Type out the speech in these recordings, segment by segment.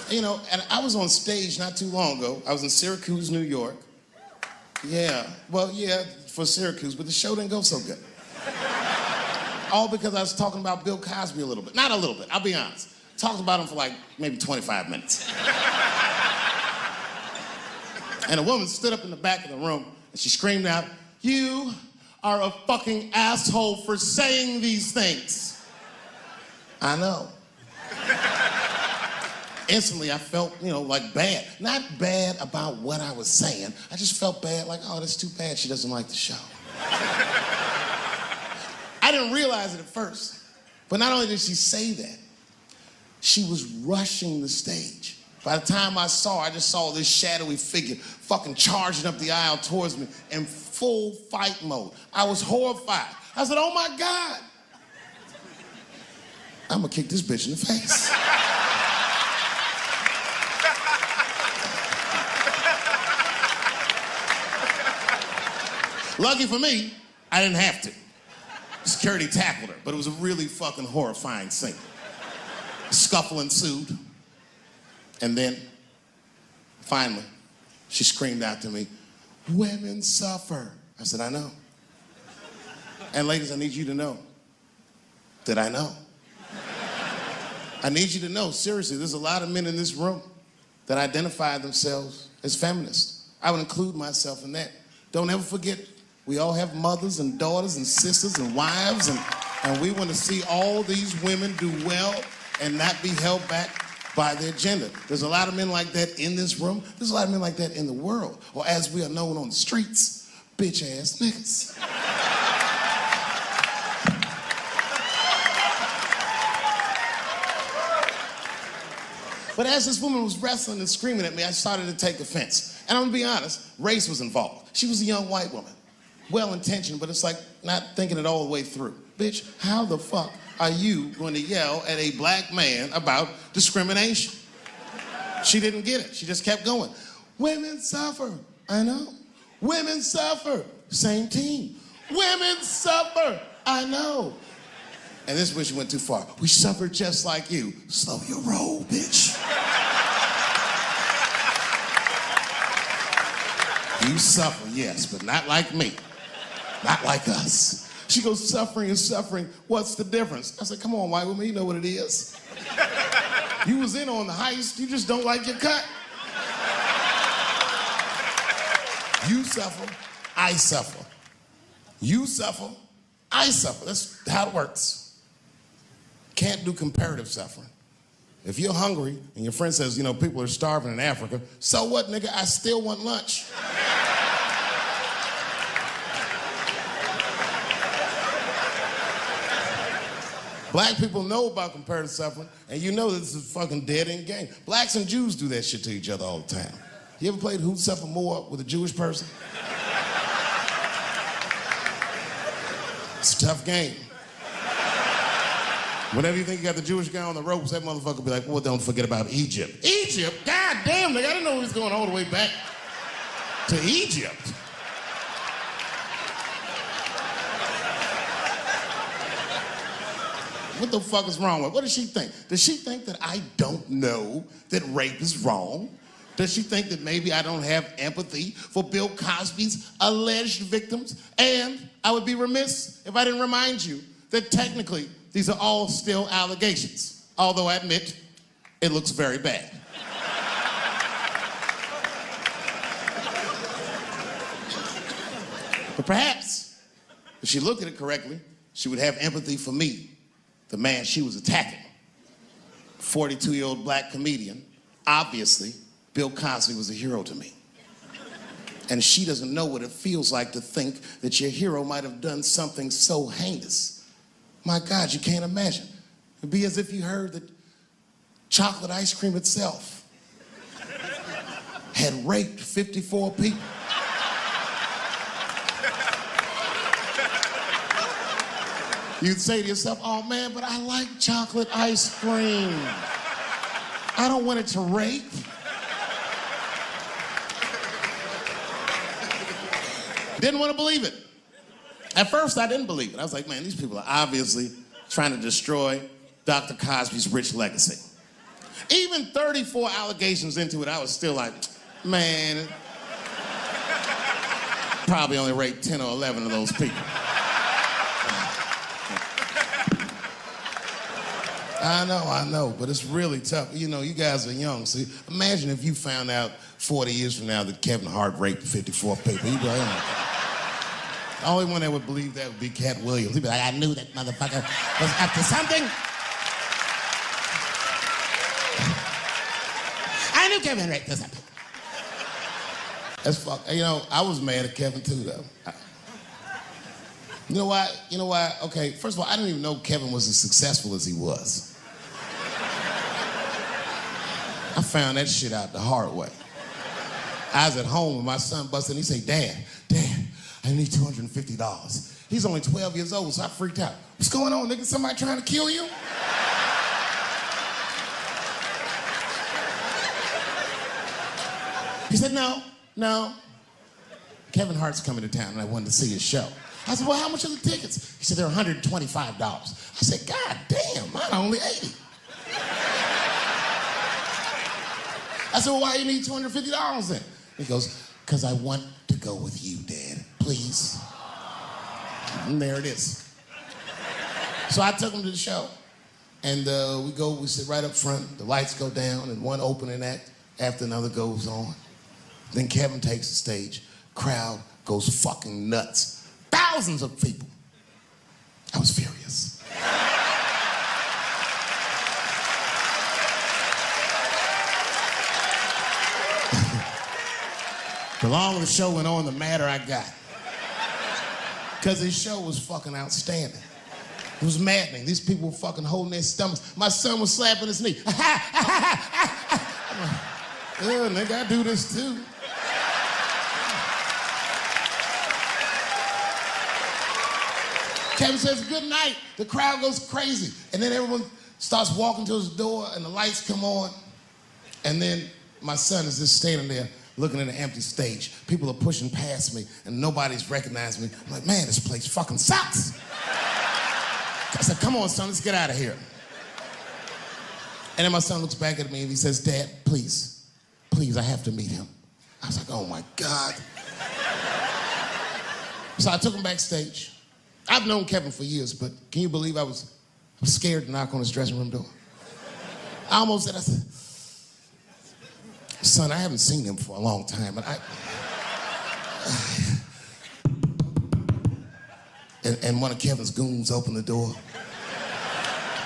You know, and I was on stage not too long ago. I was in Syracuse, New York. Yeah, well, yeah, for Syracuse, but the show didn't go so good. All because I was talking about Bill Cosby a little bit. Not a little bit, I'll be honest. Talked about him for like maybe 25 minutes. And a woman stood up in the back of the room and she screamed out, "You are a fucking asshole for saying these things." I know. Instantly, I felt, you know, like bad. Not bad about what I was saying. I just felt bad, like, oh, that's too bad she doesn't like the show. I didn't realize it at first. But not only did she say that, she was rushing the stage. By the time I saw her, I just saw this shadowy figure fucking charging up the aisle towards me in full fight mode. I was horrified. I said, oh my God. I'm gonna kick this bitch in the face. Lucky for me, I didn't have to. Security tackled her, but it was a really fucking horrifying scene. Scuffle ensued. And then, finally, she screamed out to me, "Women suffer." I said, I know. And ladies, I need you to know that I know. I need you to know, seriously, there's a lot of men in this room that identify themselves as feminists. I would include myself in that. Don't ever forget, we all have mothers and daughters and sisters and wives, and we want to see all these women do well and not be held back by their gender. There's a lot of men like that in this room. There's a lot of men like that in the world, or as we are known on the streets, bitch-ass niggas. But as this woman was wrestling and screaming at me, I started to take offense. And I'm gonna be honest, race was involved. She was a young white woman. Well-intentioned, but it's like not thinking it all the way through. Bitch, how the fuck are you going to yell at a black man about discrimination? She didn't get it. She just kept going. Women suffer. I know. Women suffer. Same team. Women suffer. I know. And this is where she went too far. We suffer just like you. Slow your roll, bitch. You suffer, yes, but not like me. Not like us. She goes, suffering and suffering, what's the difference? I said, come on, white woman, you know what it is. You was in on the heist, you just don't like your cut. You suffer, I suffer. You suffer, I suffer. That's how it works. Can't do comparative suffering. If you're hungry and your friend says, you know, people are starving in Africa, so what, nigga? I still want lunch. Black people know about comparative suffering, and you know this is a fucking dead-end game. Blacks and Jews do that shit to each other all the time. You ever played Who'd Suffer More with a Jewish person? It's a tough game. Whenever you think you got the Jewish guy on the ropes, that motherfucker will be like, well, don't forget about Egypt. Egypt? God damn, nigga, I didn't know he was going all the way back to Egypt. What the fuck is wrong with her? What does she think? Does she think that I don't know that rape is wrong? Does she think that maybe I don't have empathy for Bill Cosby's alleged victims? And I would be remiss if I didn't remind you that technically these are all still allegations, although I admit it looks very bad. But perhaps, if she looked at it correctly, she would have empathy for me, the man she was attacking. 42-year-old black comedian. Obviously, Bill Cosby was a hero to me. And she doesn't know what it feels like to think that your hero might have done something so heinous. My God, you can't imagine. It'd be as if you heard that chocolate ice cream itself had raped 54 people. You'd say to yourself, oh man, but I like chocolate ice cream. I don't want it to rape. Didn't want to believe it. At first, I didn't believe it. I was like, man, these people are obviously trying to destroy Dr. Cosby's rich legacy. Even 34 allegations into it, I was still like, man, probably only rate 10 or 11 of those people. I know, but it's really tough. You know, you guys are young, so imagine if you found out 40 years from now that Kevin Hart raped 54 people. You'd be like, oh. The only one that would believe that would be Cat Williams. He'd be like, I knew that motherfucker was up to something. I knew Kevin raped something. That's fuck. You know, I was mad at Kevin too, though. You know why? You know why? Okay, first of all, I didn't even know Kevin was as successful as he was. I found that shit out the hard way. I was at home and my son busted and he said, Dad, I need $250. He's only 12 years old, so I freaked out. What's going on, nigga? Somebody trying to kill you? He said, no. Kevin Hart's coming to town and I wanted to see his show. I said, well, how much are the tickets? He said, they're $125. I said, God damn, mine are only 80. I said, well, why do you need $250 then? He goes, because I want to go with you, Dad, please. And there it is. So I took him to the show. And we sit right up front, the lights go down, and one opening act after another goes on. Then Kevin takes the stage, crowd goes fucking nuts. Thousands of people. I was furious. The longer the show went on, the madder I got. Because his show was fucking outstanding. It was maddening. These people were fucking holding their stomachs. My son was slapping his knee. I'm like, nigga, I do this too. Kevin says, good night. The crowd goes crazy. And then everyone starts walking to his door and the lights come on. And then my son is just standing there looking at an empty stage. People are pushing past me and nobody's recognizing me. I'm like, man, this place fucking sucks. I said, come on, son, let's get out of here. And then my son looks back at me and he says, Dad, please, I have to meet him. I was like, oh my God. So I took him backstage. I've known Kevin for years, but can you believe I was scared to knock on his dressing room door? I almost said, I said, son, I haven't seen him for a long time, but and one of Kevin's goons opened the door.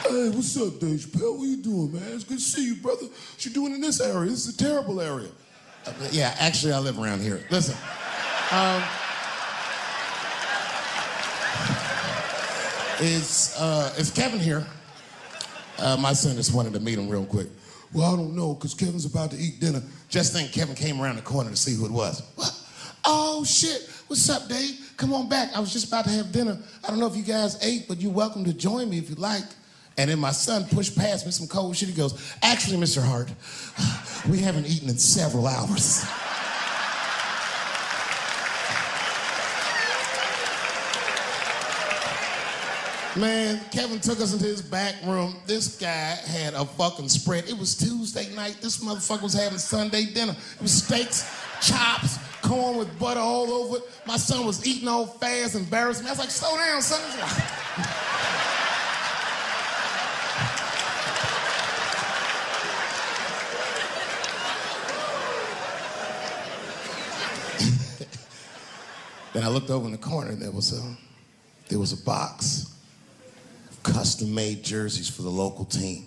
Hey, what's up, Dave Chappelle? What you doing, man? It's good to see you, brother. What you doing in this area? This is a terrible area. Yeah, actually, I live around here. Listen. Is Kevin here? My son just wanted to meet him real quick. Well, I don't know, because Kevin's about to eat dinner. Just think Kevin came around the corner to see who it was. What? Oh, shit. What's up, Dave? Come on back. I was just about to have dinner. I don't know if you guys ate, but you're welcome to join me if you like. And then my son pushed past me some cold shit. He goes, actually, Mr. Hart, we haven't eaten in several hours. Man, Kevin took us into his back room. This guy had a fucking spread. It was Tuesday night. This motherfucker was having Sunday dinner. It was steaks, chops, corn with butter all over it. My son was eating all fast, embarrassing me. I was like, slow down, son. Then I looked over in the corner and there was a box. Custom-made jerseys for the local team.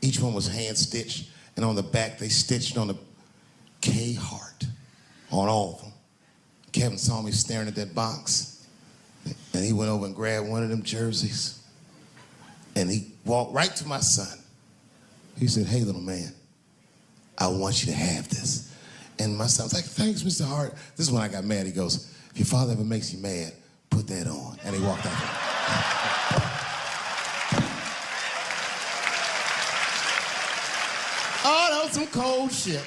Each one was hand-stitched, and on the back, they stitched on the K Hart on all of them. Kevin saw me staring at that box, and he went over and grabbed one of them jerseys, and he walked right to my son. He said, hey, little man, I want you to have this. And my son was like, thanks, Mr. Hart. This is when I got mad. He goes, if your father ever makes you mad, put that on. And he walked out. Oh, that was some cold shit.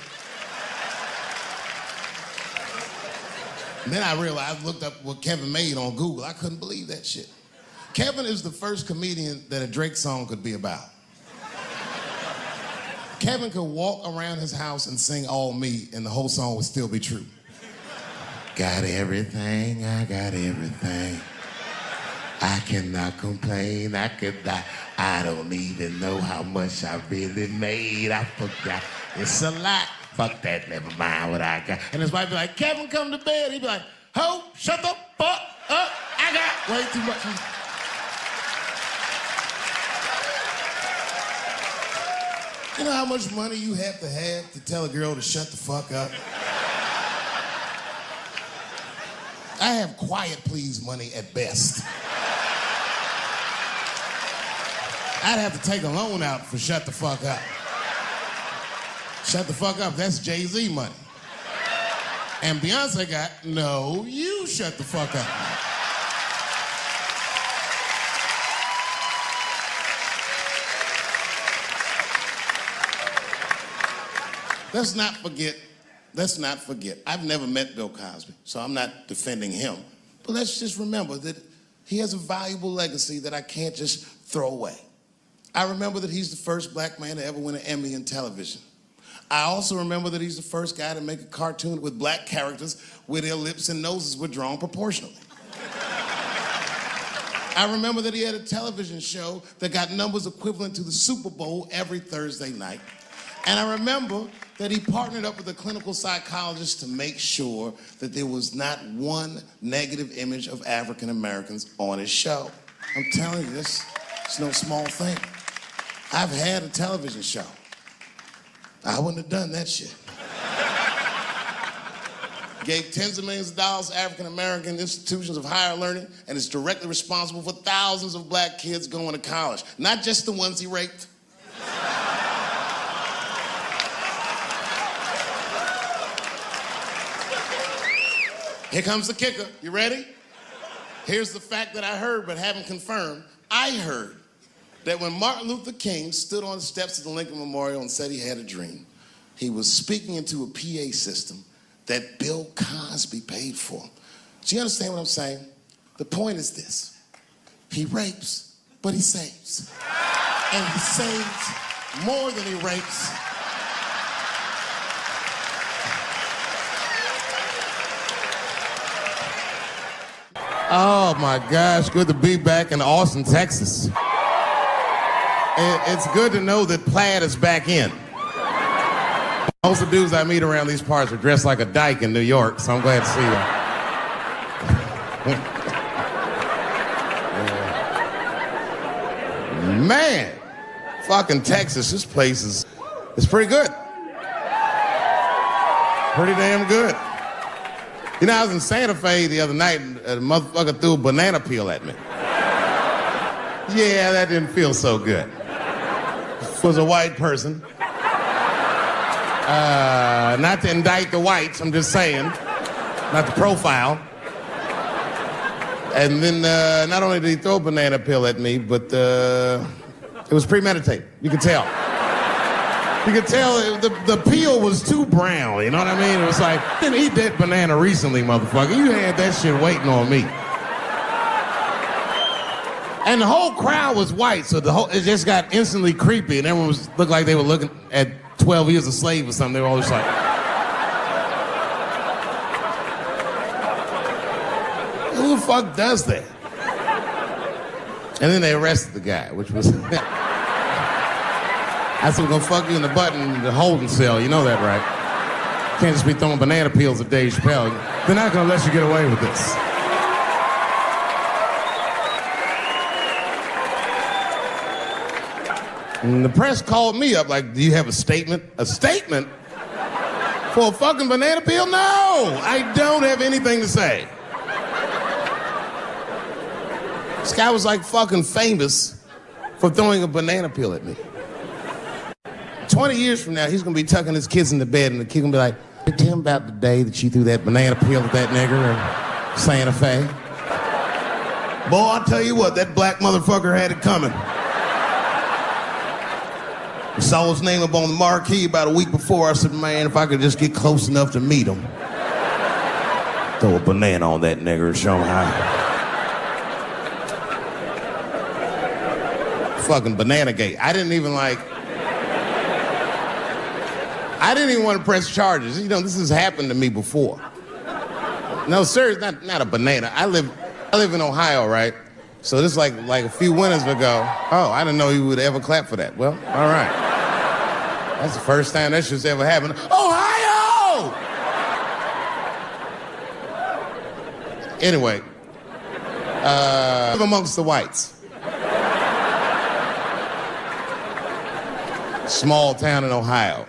And then I realized, looked up what Kevin made on Google. I couldn't believe that shit. Kevin is the first comedian that a Drake song could be about. Kevin could walk around his house and sing All Me, and the whole song would still be true. Got everything, I got everything. I cannot complain, I could die. I don't even know how much I really made. I forgot, it's a lot. Fuck that, never mind what I got. And his wife be like, Kevin, come to bed. He'd be like, ho, shut the fuck up. I got way too much. You know how much money you have to tell a girl to shut the fuck up? I have quiet please money at best. I'd have to take a loan out for shut the fuck up. Shut the fuck up, that's Jay-Z money. And Beyonce got, no, you shut the fuck up. Let's not forget, I've never met Bill Cosby, so I'm not defending him. But let's just remember that he has a valuable legacy that I can't just throw away. I remember that he's the first black man to ever win an Emmy in television. I also remember that he's the first guy to make a cartoon with black characters where their lips and noses were drawn proportionally. I remember that he had a television show that got numbers equivalent to the Super Bowl every Thursday night. And I remember that he partnered up with a clinical psychologist to make sure that there was not one negative image of African Americans on his show. I'm telling you, this is no small thing. I've had a television show. I wouldn't have done that shit. Gave tens of millions of dollars to African American institutions of higher learning, and is directly responsible for thousands of black kids going to college. Not just the ones he raped. Here comes the kicker. You ready? Here's the fact that I heard but haven't confirmed. I heard that when Martin Luther King stood on the steps of the Lincoln Memorial and said he had a dream, he was speaking into a PA system that Bill Cosby paid for. Do you understand what I'm saying? The point is this. He rapes, but he saves. And he saves more than he rapes. Oh my gosh, good to be back in Austin, Texas. It's good to know that plaid is back in. Most of the dudes I meet around these parts are dressed like a dyke in New York, so I'm glad to see you. Man, fucking Texas, this place is pretty good. Pretty damn good. You know, I was in Santa Fe the other night and a motherfucker threw a banana peel at me. Yeah, that didn't feel so good. It was a white person. Not to indict the whites, I'm just saying. Not to profile. And then not only did he throw a banana peel at me, but it was premeditated. You could tell. You could tell the peel was too brown, you know what I mean? It was like, I didn't eat that banana recently, motherfucker. You had that shit waiting on me. And the whole crowd was white, so it just got instantly creepy, and everyone looked like they were looking at 12 Years a Slave or something. They were all just like... Who the fuck does that? And then they arrested the guy, which was... I said, we're gonna fuck you in the butt in the holding cell, you know that, right? Can't just be throwing banana peels at Dave Chappelle. They're not gonna let you get away with this. And the press called me up like, do you have a statement? A statement? For a fucking banana peel? No, I don't have anything to say. This guy was like fucking famous for throwing a banana peel at me. 20 years from now, he's gonna be tucking his kids into bed and the kid gonna be like, tell him about the day that you threw that banana peel at that nigger in Santa Fe. Boy, I'll tell you what, that black motherfucker had it coming. I saw his name up on the marquee about a week before. I said, man, if I could just get close enough to meet him. Throw a banana on that nigger and show him how. Fucking banana gate. I didn't even like... I didn't even want to press charges. You know, this has happened to me before. No, seriously, not a banana. I live in Ohio, right? So this is like a few winters ago. Oh, I didn't know you would ever clap for that. Well, all right. That's the first time that shit's ever happened. Ohio! Anyway, live amongst the whites. Small town in Ohio.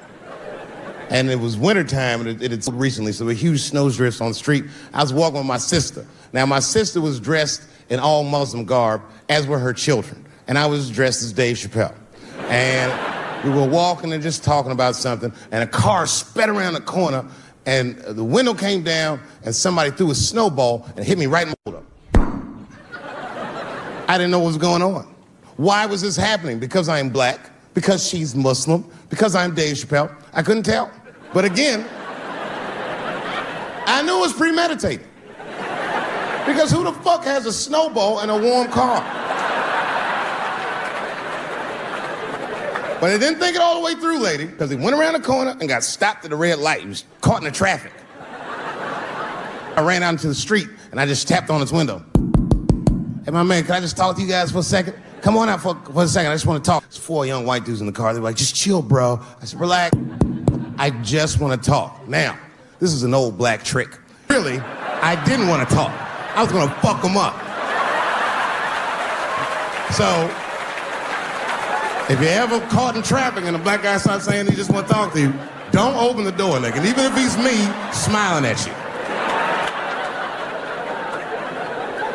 And it was wintertime, and it had snowed recently, so there were huge snowdrifts on the street. I was walking with my sister. Now, my sister was dressed in all Muslim garb, as were her children. And I was dressed as Dave Chappelle. And we were walking and just talking about something, and a car sped around the corner, and the window came down, and somebody threw a snowball and hit me right in the shoulder. I didn't know what was going on. Why was this happening? Because I'm black, because she's Muslim, because I'm Dave Chappelle. I couldn't tell. But again, I knew it was premeditated. Because who the fuck has a snowball in a warm car? But I didn't think it all the way through, lady, because he went around the corner and got stopped at the red light. He was caught in the traffic. I ran out into the street and I just tapped on his window. Hey, my man, can I just talk to you guys for a second? Come on out for a second. I just want to talk. There's 4 young white dudes in the car. They were like, just chill, bro. I said, relax. I just want to talk. Now, this is an old black trick. Really, I didn't want to talk. I was going to fuck them up. So, if you're ever caught in traffic and a black guy starts saying he just want to talk to you, don't open the door, nigga. And even if he's me, smiling at you.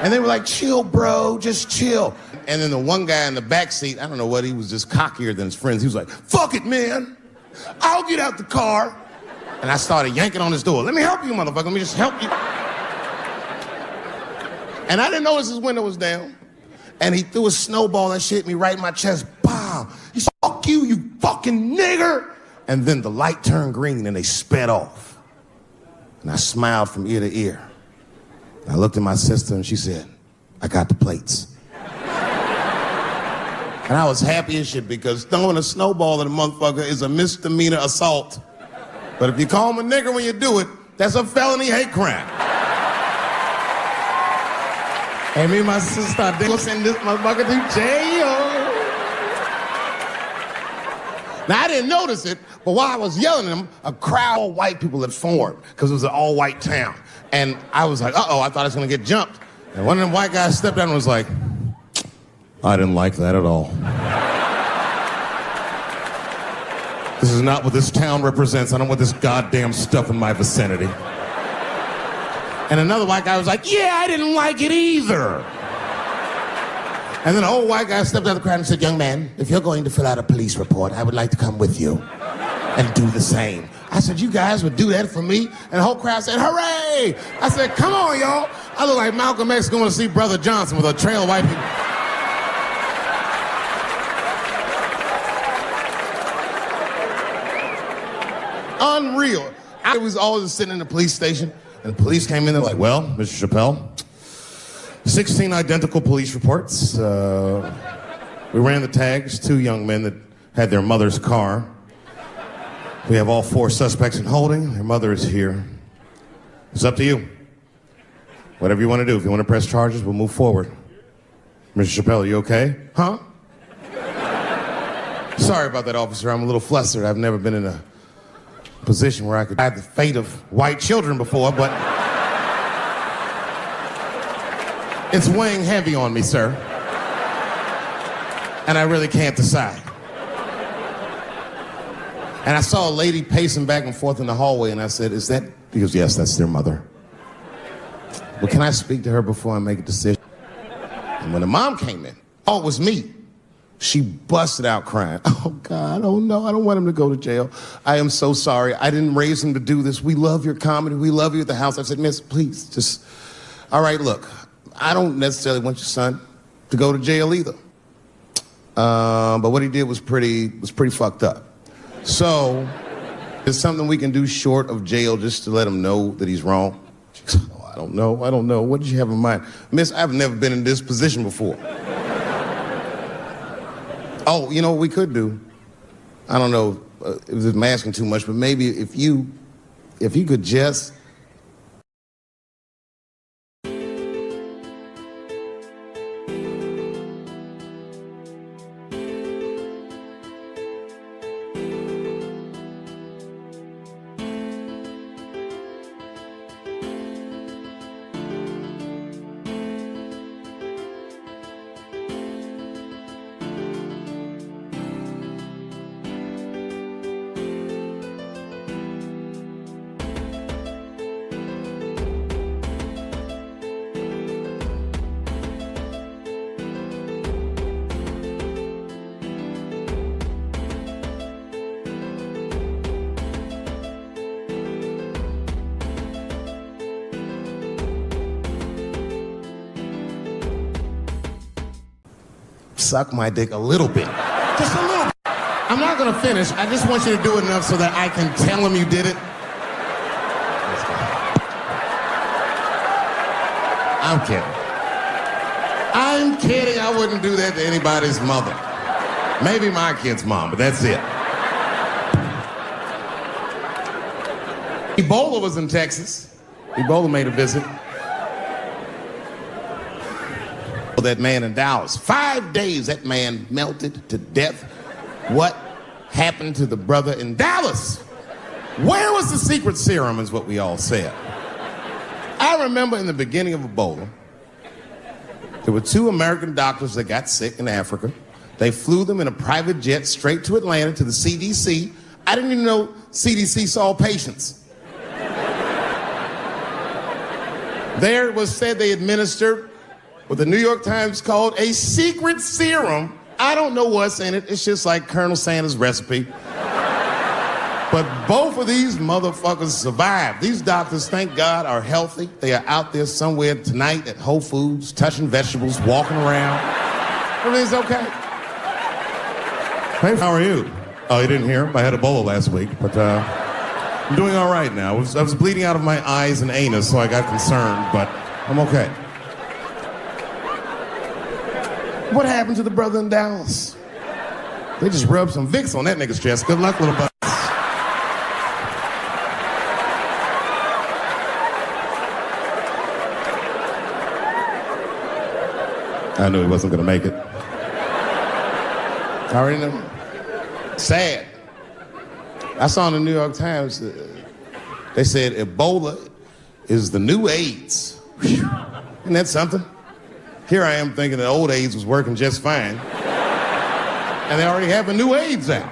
And they were like, chill, bro, just chill. And then the one guy in the back seat, I don't know what, he was just cockier than his friends. He was like, fuck it, man. I'll get out the car. And I started yanking on his door. Let me help you, motherfucker. Let me just help you. And I didn't notice his window was down. And he threw a snowball and shit hit me right in my chest. Pow. He said, fuck you, you fucking nigger. And then the light turned green and they sped off. And I smiled from ear to ear. I looked at my sister and she said, I got the plates. And I was happy as shit because throwing a snowball at a motherfucker is a misdemeanor assault. But if you call him a nigger when you do it, that's a felony hate crime. And me and my sister, they will send this motherfucker to jail. Now, I didn't notice it, but while I was yelling at him, a crowd of white people had formed because it was an all-white town. And I was like, uh-oh, I thought I was going to get jumped. And one of them white guys stepped down and was like, I didn't like that at all. This is not what this town represents. I don't want this goddamn stuff in my vicinity. And another white guy was like, yeah, I didn't like it either. And then an old white guy stepped out of the crowd and said, young man, if you're going to fill out a police report, I would like to come with you and do the same. I said, you guys would do that for me? And the whole crowd said, hooray! I said, come on, y'all. I look like Malcolm X going to see Brother Johnson with a trail of white people. Unreal. I was always sitting in the police station, and the police came in, they're like, well, Mr. Chappelle, 16 identical police reports. We ran the tags, 2 young men that had their mother's car. We have all 4 suspects in holding. Their mother is here. It's up to you. Whatever you want to do. If you want to press charges, we'll move forward. Mr. Chappelle, are you okay? Huh? Sorry about that, officer. I'm a little flustered. I've never been in a position where I could have the fate of white children before, but it's weighing heavy on me, sir. And I really can't decide. And I saw a lady pacing back and forth in the hallway, and I said, is that? He goes, yes, that's their mother. But can I speak to her before I make a decision? And when the mom came in, oh, it was me. She busted out crying. Oh, God, oh, no, I don't want him to go to jail. I am so sorry. I didn't raise him to do this. We love your comedy. We love you at the house. I said, miss, please, just, all right, look, I don't necessarily want your son to go to jail either. But what he did was pretty fucked up. So, there's something we can do short of jail just to let him know that he's wrong. She goes, oh, I don't know. What did you have in mind? Miss, I've never been in this position before. Oh, you know what we could do? I don't know it was asking too much, but maybe if you could just... Suck my dick a little bit. Just a little bit. I'm not gonna finish. I just want you to do it enough so that I can tell him you did it. I'm kidding. I'm kidding. I wouldn't do that to anybody's mother. Maybe my kid's mom, but that's it. Ebola was in Texas. Ebola made a visit. That man in Dallas. 5 days that man melted to death. What happened to the brother in Dallas? Where was the secret serum is what we all said. I remember in the beginning of Ebola, there were 2 American doctors that got sick in Africa. They flew them in a private jet straight to Atlanta to the CDC. I didn't even know CDC saw patients. There it was said they administered what the New York Times called a secret serum. I don't know what's in it. It's just like Colonel Sanders' recipe. But both of these motherfuckers survived. These doctors, thank God, are healthy. They are out there somewhere tonight at Whole Foods, touching vegetables, walking around. Everything's okay. Hey, how are you? Oh, you didn't hear? I had Ebola last week, but I'm doing all right now. I was bleeding out of my eyes and anus, so I got concerned, but I'm okay. What happened to the brother in Dallas? They just rubbed some Vicks on that nigga's chest. Good luck, little buddy. I knew he wasn't gonna make it. I already know. Sad. I saw in the New York Times, they said Ebola is the new AIDS. Whew. Isn't that something? Here I am thinking that old AIDS was working just fine. And they already have a new AIDS out.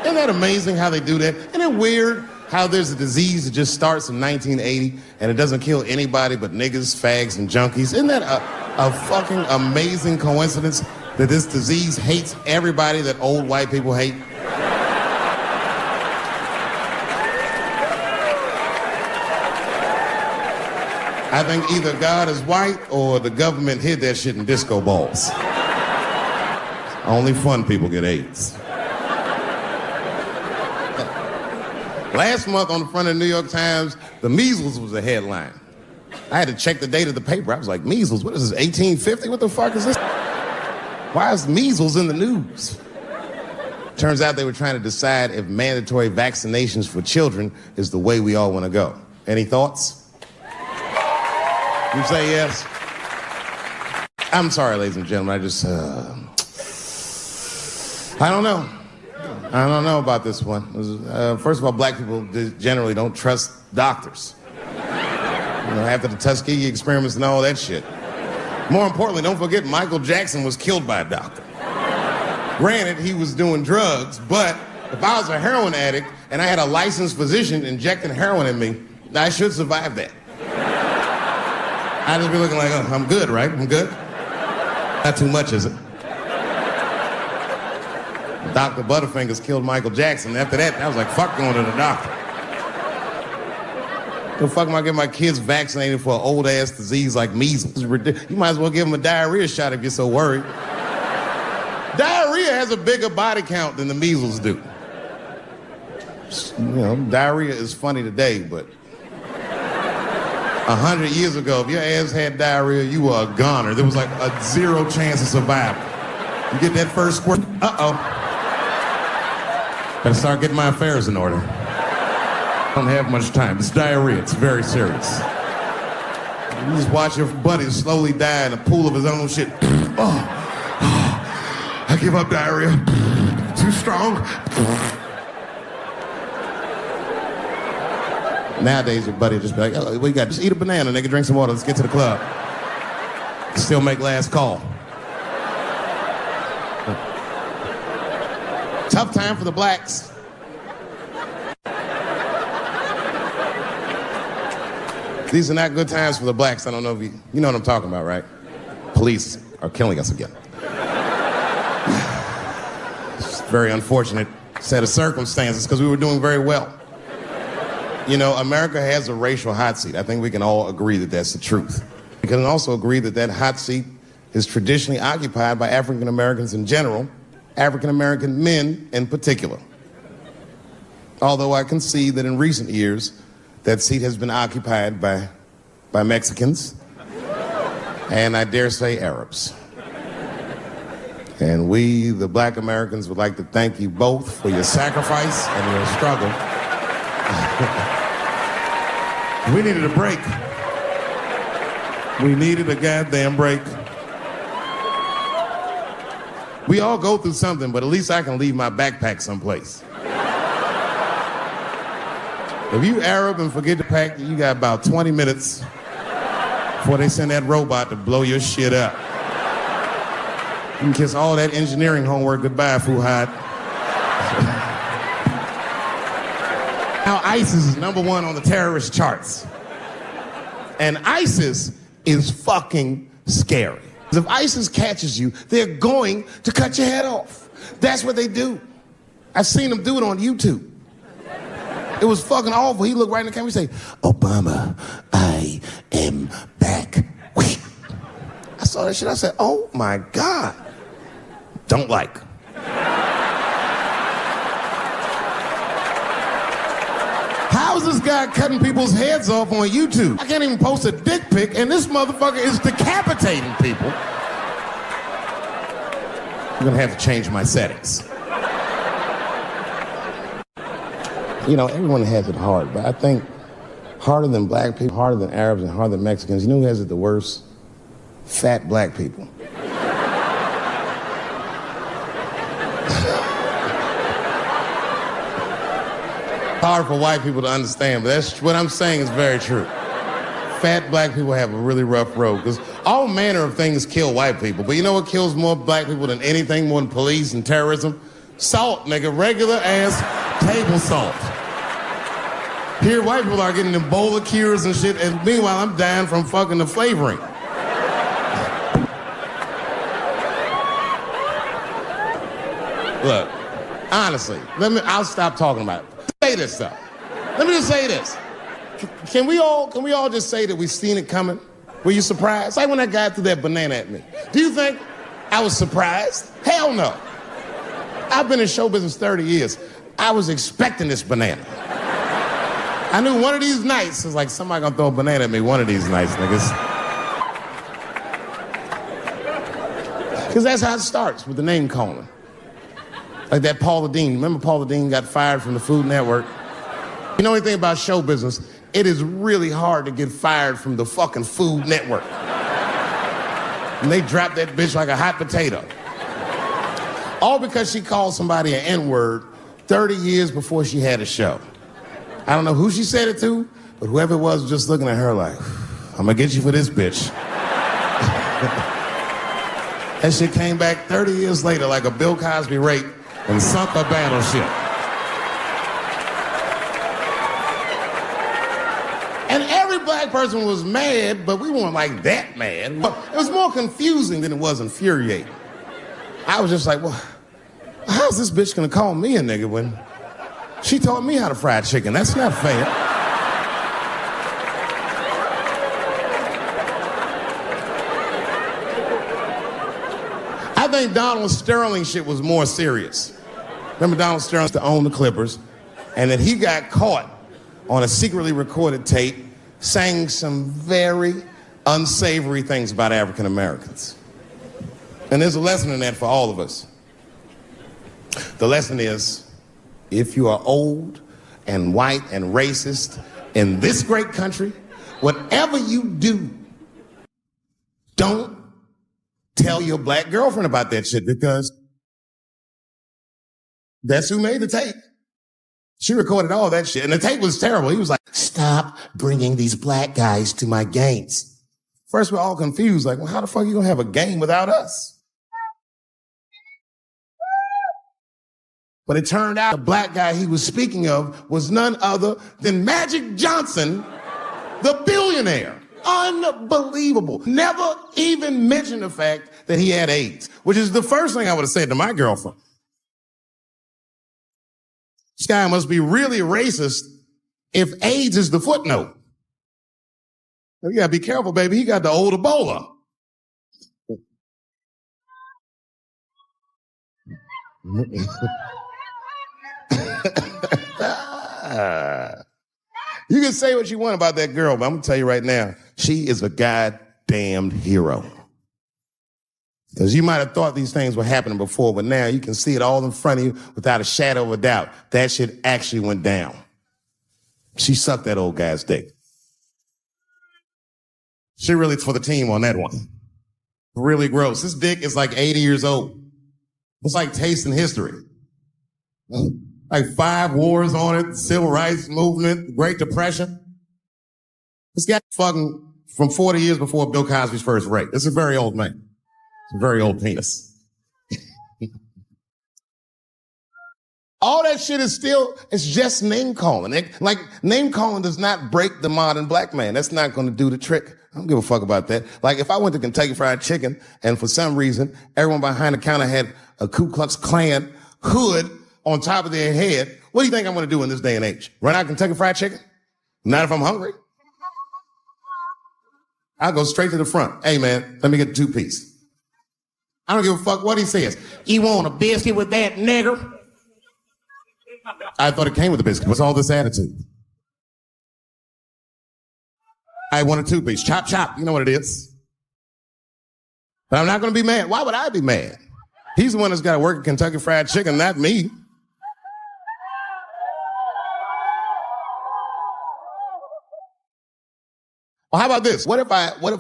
Isn't that amazing how they do that? Isn't it weird how there's a disease that just starts in 1980 and it doesn't kill anybody but niggas, fags, and junkies? Isn't that a fucking amazing coincidence that this disease hates everybody that old white people hate? I think either God is white or the government hid that shit in disco balls. Only fun people get AIDS. Last month on the front of the New York Times, the measles was a headline. I had to check the date of the paper. I was like, measles? What is this, 1850? What the fuck is this? Why is measles in the news? Turns out they were trying to decide if mandatory vaccinations for children is the way we all want to go. Any thoughts? You say yes? I'm sorry, ladies and gentlemen. I just, I don't know. I don't know about this one. First of all, black people generally don't trust doctors. You know, after the Tuskegee experiments and all that shit. More importantly, don't forget Michael Jackson was killed by a doctor. Granted, he was doing drugs, but if I was a heroin addict and I had a licensed physician injecting heroin in me, I should survive that. I'd just be looking like, oh, I'm good, right? I'm good? Not too much, is it? Dr. Butterfingers killed Michael Jackson. After that, I was like, fuck going to the doctor. The fuck am I getting my kids vaccinated for an old-ass disease like measles? You might as well give them a diarrhea shot if you're so worried. Diarrhea has a bigger body count than the measles do. You know, diarrhea is funny today, but 100 years ago, if your ass had diarrhea, you were a goner. There was like a 0 chance of survival. You get that first squirt, uh-oh. Better start getting my affairs in order. I don't have much time. It's diarrhea. It's very serious. You just watch your buddy slowly die in a pool of his own shit. I give up diarrhea. Too strong. Nowadays, your buddy just be like, oh, what you got? Just eat a banana, nigga, drink some water, let's get to the club. Still make last call. Tough time for the blacks. These are not good times for the blacks. I don't know if you know what I'm talking about, right? Police are killing us again. It's a very unfortunate set of circumstances because we were doing very well. You know, America has a racial hot seat. I think we can all agree that that's the truth. We can also agree that that hot seat is traditionally occupied by African Americans in general, African American men in particular. Although I can see that in recent years, that seat has been occupied by Mexicans, and I dare say Arabs. And we, the black Americans, would like to thank you both for your sacrifice and your struggle. We needed a break. We needed a goddamn break. We all go through something, but at least I can leave my backpack someplace. If you Arab and forget to pack, you got about 20 minutes before they send that robot to blow your shit up. You can kiss all that engineering homework goodbye, Fuhad. Now ISIS is #1 on the terrorist charts. And ISIS is fucking scary. If ISIS catches you, they're going to cut your head off. That's what they do. I've seen them do it on YouTube. It was fucking awful. He looked right in the camera and say, Obama, I am back. I saw that shit. I said, oh my God. Don't like. How is this guy cutting people's heads off on YouTube? I can't even post a dick pic, and this motherfucker is decapitating people. I'm gonna have to change my settings. You know, everyone has it hard, but I think harder than black people, harder than Arabs, and harder than Mexicans, you know who has it the worst? Fat black people. Hard for white people to understand, but that's what I'm saying is very true. Fat black people have a really rough road, because all manner of things kill white people, but you know what kills more black people than anything, more than police and terrorism? Salt, nigga, regular ass table salt. Here, white people are getting Ebola cures and shit, and meanwhile, I'm dying from fucking the flavoring. Look, honestly, I'll stop talking about it. Say this though. Let me just say this. Can we all just say that we seen it coming? Were you surprised? It's like when that guy threw that banana at me. Do you think I was surprised? Hell no. I've been in show business 30 years. I was expecting this banana. I knew one of these nights, it's like somebody gonna throw a banana at me one of these nights, niggas. Because that's how it starts, with the name calling. Like that Paula Deen. Remember Paula Deen got fired from the Food Network? You know anything about show business? It is really hard to get fired from the fucking Food Network. And they dropped that bitch like a hot potato. All because she called somebody an N-word 30 years before she had a show. I don't know who she said it to, but whoever it was just looking at her like, I'm gonna get you for this bitch. That shit came back 30 years later like a Bill Cosby rape and sunk a battleship. And every black person was mad, but we weren't like that mad. It was more confusing than it was infuriating. I was just like, well, how's this bitch gonna call me a nigga when she taught me how to fry chicken? That's not fair. I think Donald Sterling shit was more serious. Remember Donald Sterling used to own the Clippers, and that he got caught on a secretly recorded tape saying some very unsavory things about African Americans. And there's a lesson in that for all of us. The lesson is, if you are old and white and racist in this great country, whatever you do, don't tell your black girlfriend about that shit, because that's who made the tape. She recorded all that shit, and the tape was terrible. He was like, stop bringing these black guys to my games. First, we're all confused, like, well, how the fuck are you gonna have a game without us? But it turned out the black guy he was speaking of was none other than Magic Johnson, the billionaire. Unbelievable. Never even mentioned the fact that he had AIDS, which is the first thing I would have said to my girlfriend. This guy must be really racist if AIDS is the footnote. You gotta be careful, baby. He got the old Ebola. You can say what you want about that girl, but I'm gonna tell you right now, she is a goddamned hero. Because you might have thought these things were happening before, but now you can see it all in front of you without a shadow of a doubt. That shit actually went down. She sucked that old guy's dick. She really for the team on that one. Really gross. This dick is like 80 years old. It's like tasting history. Like 5 wars on it, civil rights movement, Great Depression. This guy fucking from 40 years before Bill Cosby's first rape. It's a very old man. It's a very old penis. All that shit is still, it's just name calling. Like, name calling does not break the modern black man. That's not going to do the trick. I don't give a fuck about that. Like, if I went to Kentucky Fried Chicken and for some reason everyone behind the counter had a Ku Klux Klan hood on top of their head, what do you think I'm going to do in this day and age? Run out Kentucky Fried Chicken? Not if I'm hungry. I'll go straight to the front. Hey, man, let me get the 2-piece. I don't give a fuck what he says. You want a biscuit with that nigger? I thought it came with a biscuit. What's all this attitude? I want a 2-piece. Chop, chop. You know what it is. But I'm not going to be mad. Why would I be mad? He's the one that's got to work at Kentucky Fried Chicken, not me. Well, how about this? What if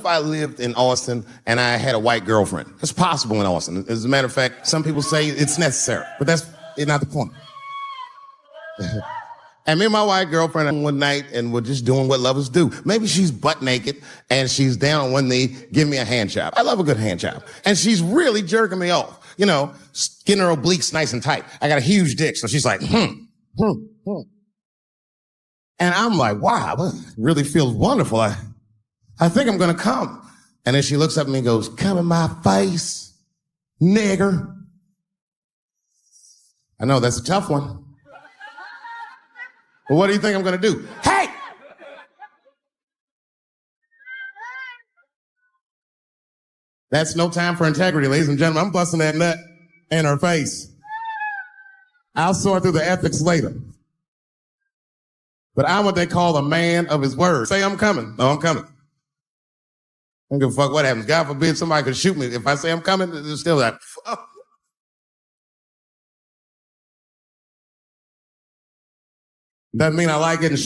I lived in Austin and I had a white girlfriend? It's possible in Austin. As a matter of fact, some people say it's necessary, but that's not the point. And me and my white girlfriend one night, and we're just doing what lovers do. Maybe she's butt naked and she's down on one knee, giving me a hand job. I love a good hand job. And she's really jerking me off. You know, getting her obliques nice and tight. I got a huge dick, so she's like, And I'm like, wow, it really feels wonderful. I think I'm gonna come. And then she looks up at me and goes, come in my face, nigger. I know, that's a tough one. Well, what do you think I'm gonna do? Hey! That's no time for integrity, ladies and gentlemen. I'm busting that nut in her face. I'll sort through the ethics later. But I'm what they call a man of his word. Say I'm coming. No, I'm coming. I don't give a fuck what happens. God forbid somebody could shoot me. If I say I'm coming, it's still like, fuck. Doesn't mean I like getting